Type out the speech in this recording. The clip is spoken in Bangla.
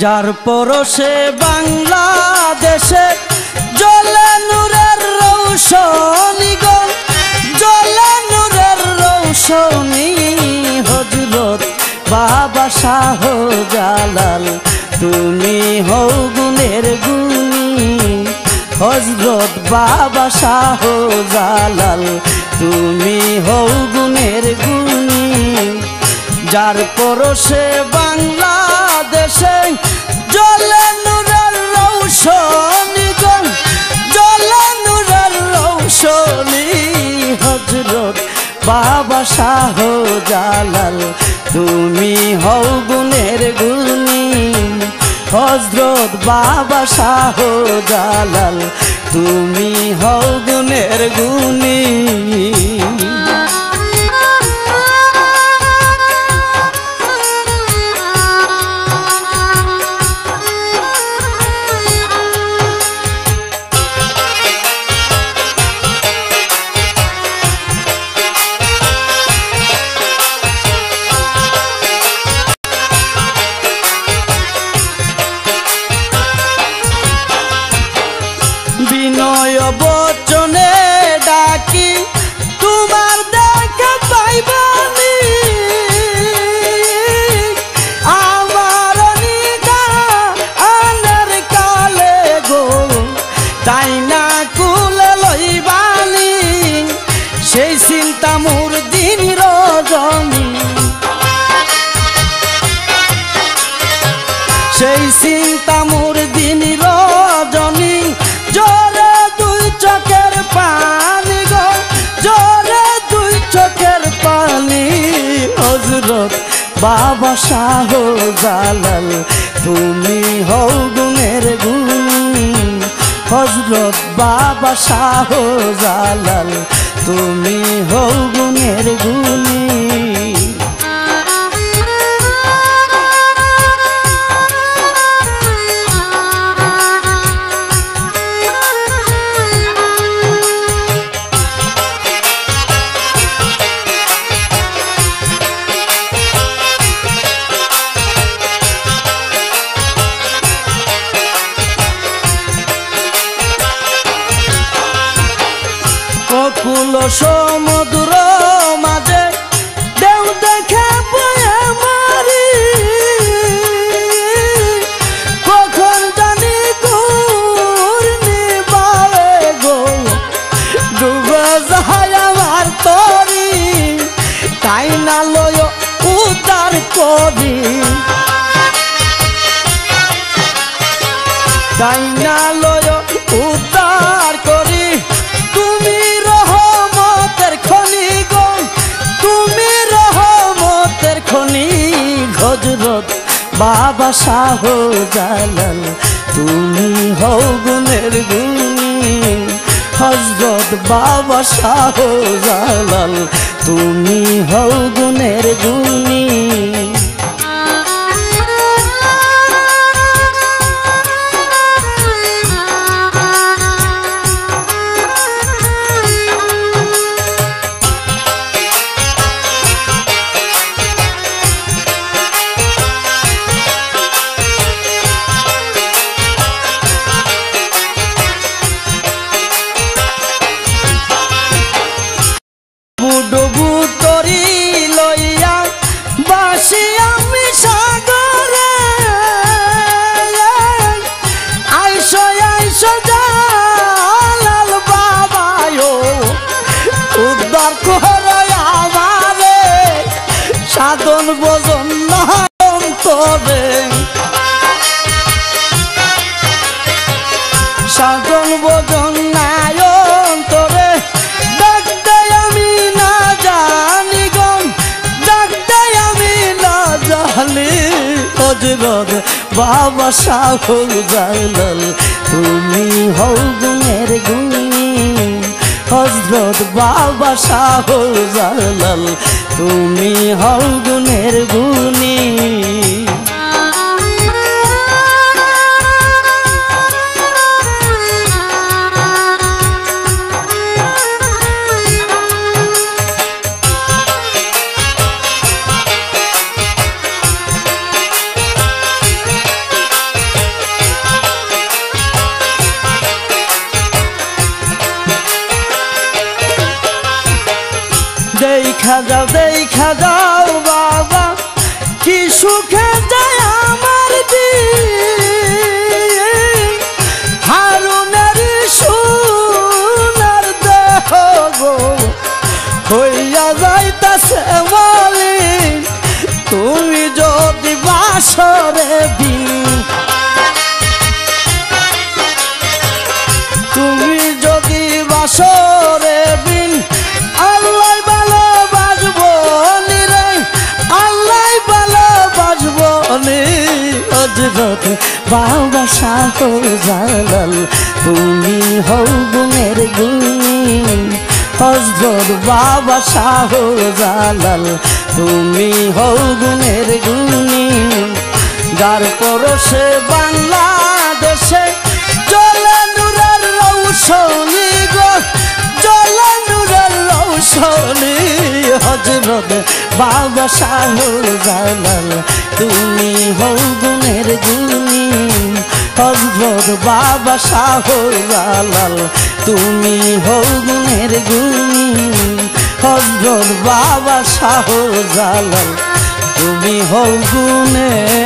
যার পরশে বাংলাদেশে জ্বলে নূরের রৌশনী গো, জ্বলে নূরের রৌশনী। হযরত বাবা শাহজালাল তুমি হও গুণের গুণী, হযরত বাবা শাহজালাল তুমি হও গুণের গুণী। যার পরশে বাংলাদেশে জ্বলে নূরের রৌশনী গো, জ্বলে নূরের রৌশনী। হযরত বাবা শাহজালাল তুমি হও গুণের গুণী, হযরত বাবা শাহজালাল তুমি হও গুণের গুণী। বিনয় বচনে ডাকি তোমার দেখা পাইবানি, আমার নিদানের কালে গো তাই না কুলে লইবানি। সেই চিন্তা মোর দিন রজনী, সেই চিন্তা মোর দিন রজনী। জোরে দুই চোখের পানি গো, জোরে দুই চোখের পানি। হযরত বাবা শাহজালাল তুমি হও গুণের গুণী, হযরত বাবা শাহজালাল তুমি হও গুণের গুণী। অকুল সমুদ্র মাঝে ঢেউ দেখে বয়ে মারি, কখন জানি ঘূর্ণি বাড়ে গো ডুবে যায় আমার তরি। তাই না লয় উদ্ধার করি, তাই না লয় উদ্ধার করি। তুমি রহমতের খনি গো, তুমি রহমতের খনি। হযরত বাবা শাহজালাল তুমি হও গুণের গুণী, হযরত বাবা শাহজালাল তুমি হও গুণের গুণী। ডুবু তরি লইয়া বাসি আমি সাগরে, আইসো আইসো জালাল বাবায়ো উদ্ধার করে আমারে। সাধন ভজন না অন্তরে, সাধন ভজন নাই অন্তরে। ডাকতে আমি না জানি গো, ডাকতে আমি না জানি। হযরত বাবা শাহজালাল তুমি হও গুণের গুণী, হযরত বাবা শাহজালাল তুমি হও গুণের গুণী। দেখে যায় আমার দিন হারুনের সোনার দেহ গো হইয়া যাইতাছে মলিন তুমি যদি বাসরে দিন তুমি যদি বাসরে দিন আল্লাহ ভালোবাসবো রে আল্লাহ ভালোবাসবো রে হযরত বাবা শাহ জালাল তুমি হও গুণের গুণী হযরত বাবা শাহ জালাল তুমি হও গুণের গুণী যার পরশে বাংলাদেশে জ্বলে নূরের রৌশনী গো জ্বলে নূরের রৌশনী হযরত বাবা শাহ জালাল তুমি হও গুণের গুণী হযরত বাবা শাহ জালাল তুমি হও গুণের গুণী হযরত বাবা শাহ জালাল তুমি হও গুণের